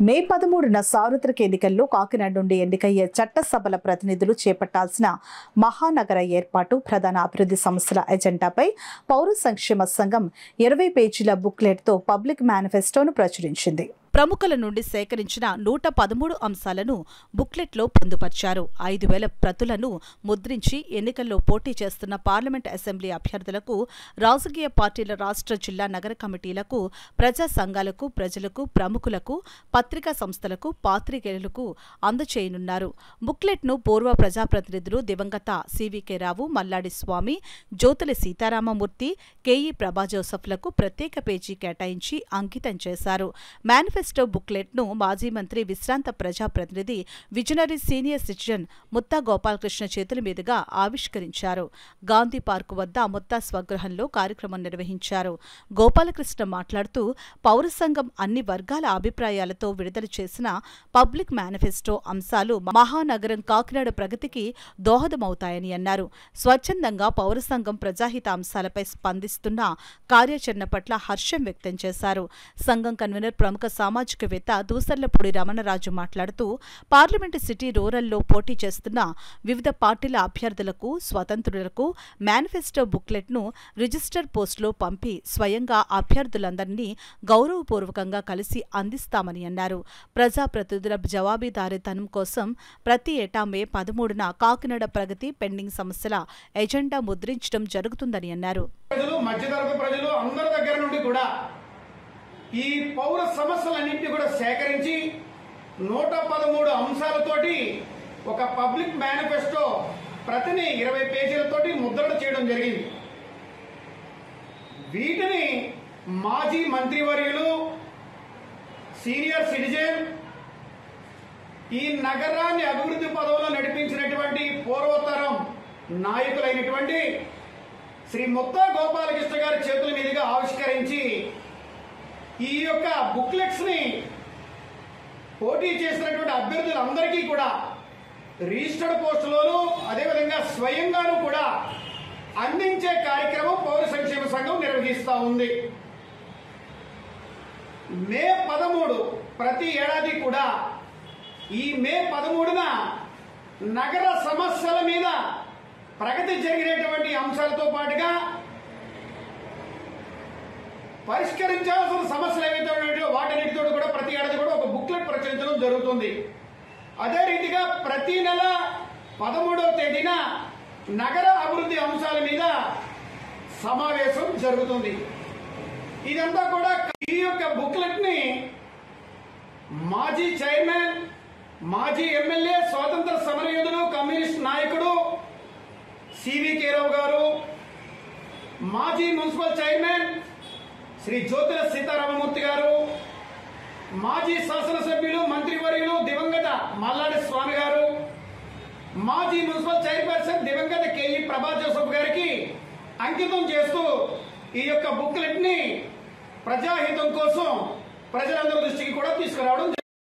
మే 13న సార్వత్రిక ఎన్నికల్లో కాకినాడ నుండి ఎన్నికయ్యే చట్టసభల ప్రతినిధులు చేపట్టాల్సిన మహానగర ఏర్పాటు ప్రధాన అభివృద్ధి సంస్థల ఎజెండాపై పౌర సంక్షేమ సంఘం 20 పేజీల బుక్లెట్తో పబ్లిక్ మేనిఫెస్టోను ప్రచురించింది. ప్రముఖుల నుండి సేకరించిన 113 అంశాలను బుక్లెట్లో పొందుపర్చారు. 5,000 ప్రతులను ముద్రించి ఎన్నికల్లో పోటీ చేస్తున్న పార్లమెంట్ అసెంబ్లీ అభ్యర్థులకు, రాజకీయ పార్టీల రాష్ట్ర జిల్లా నగర కమిటీలకు, ప్రజా సంఘాలకు, ప్రజలకు, ప్రముఖులకు, పత్రికా సంస్థలకు, పాత్రికేయులకు అందచేయనున్నారు. బుక్లెట్ను పూర్వ ప్రజాప్రతినిధులు దివంగత సివికే రావు, మల్లాడి స్వామి, జ్యోతుల సీతారామమూర్తి, కేఈ ప్రభాజోసెఫ్లకు ప్రత్యేక పేజీ కేటాయించి అంకితం చేశారు. మేనిఫెస్టో బుక్లెట్ను మాజీ మంత్రి, విశ్రాంత ప్రజాప్రతినిధి, visionary senior citizen Mutha Gopalakrishna చేతుల మీదుగా ఆవిష్కరించారు. గాంధీ పార్కు వద్ద ముత్తా స్వగృహంలో కార్యక్రమం నిర్వహించారు. గోపాలకృష్ణ మాట్లాడుతూ, పౌర సంఘం అన్ని వర్గాల అభిప్రాయాలతో విడుదల చేసిన పబ్లిక్ మేనిఫెస్టో అంశాలు మహానగరం కాకినాడ ప్రగతికి దోహదమవుతాయని అన్నారు. స్వచ్ఛందంగా పౌర సంఘం ప్రజాహిత అంశాలపై స్పందిస్తున్న కార్యాచరణ పట్ల హర్షం వ్యక్తం చేశారు. సంఘం కన్వీనర్, ప్రముఖ సామాజికవేత్త దూసర్లపూడి రమణరాజు మాట్లాడుతూ, పార్లమెంటు సిటీ రూరల్లో పోటీ చేస్తున్న వివిధ పార్టీల అభ్యర్థులకు, స్వతంత్రులకు మేనిఫెస్టో బుక్లెట్ను రిజిస్టర్ పోస్టులో పంపి స్వయంగా అభ్యర్థులందరినీ గౌరవపూర్వకంగా కలిసి అందిస్తామని అన్నారు. ప్రజాప్రతినిధుల జవాబుదారీతనం కోసం ప్రతి ఏటా మే 13న కాకినాడ ప్రగతి, పెండింగ్ సమస్యల ఎజెండా ముద్రించడం జరుగుతుందని అన్నారు. మధ్యతరగతి ప్రజలు అందరి దగ్గర నుండి కూడా ఈ పౌర సమస్యలన్నింటినీ కూడా సేకరించి 113 అంశాలతోటి ఒక పబ్లిక్ మేనిఫెస్టో ప్రతిని 20 పేజీలతోటి ముద్రణ చేయడం జరిగింది. వీటిని మాజీ మంత్రివర్యులు, సీనియర్ సిటిజన్, ఈ నగరాన్ని అభివృద్ధి పదవులో నడిపించినటువంటి పూర్వతరం నాయకులైనటువంటి శ్రీ ముత్తా గోపాలకృష్ణ గారి చేతుల మీదుగా ఆవిష్కరించి ఈ యొక్క బుక్లెట్స్ ని పోటీ చేసినటువంటి అభ్యర్థులందరికీ కూడా రిజిస్టర్డ్ పోస్టులోను, అదేవిధంగా స్వయంగాను కూడా అందించే కార్యక్రమం పౌర సంక్షేమ సంఘం నిర్వహిస్తూ ఉంది. మే 13 ప్రతి ఏడాది కూడా ఈ మే 13న నగర సమస్యల మీద ప్రగతి జరిగినటువంటి అంశాలతో పాటుగా పరిష్కరించాల్సిన సమస్యలు ఏవైతే ఉన్నాయో వాటన్నిటితో కూడా ప్రతి ఏడాది కూడా ఒక బుక్లెట్ ప్రచురించడం జరుగుతుంది. అదే రీతిగా ప్రతి నెల 13వ తేదీన నగర అభివృద్ధి అంశాల మీద సమావేశం జరుగుతుంది. ఇదంతా కూడా ఈ యొక్క బుక్లెట్ ని మాజీ చైర్మన్, మాజీ ఎమ్మెల్యే, స్వాతంత్ర సమరయోధుడు, కమ్యూనిస్ట్ నాయకుడు సివికే రావు గారు, మాజీ మున్సిపల్ చైర్మన్ శ్రీ జ్యోతుల సీతారామమూర్తి గారు, మాజీ శాసనసభ్యులు, మంత్రివర్యులు దివంగత మల్లాడి స్వామి గారు, మాజీ మున్సిపల్ చైర్పర్సన్ దివంగత కేఈ ప్రభాజోసెఫ్ గారికి అంకితం చేస్తూ ఈ యొక్క బుక్లెట్ ని ప్రజాహితం కోసం ప్రజలందరి దృష్టికి కూడా తీసుకురావడం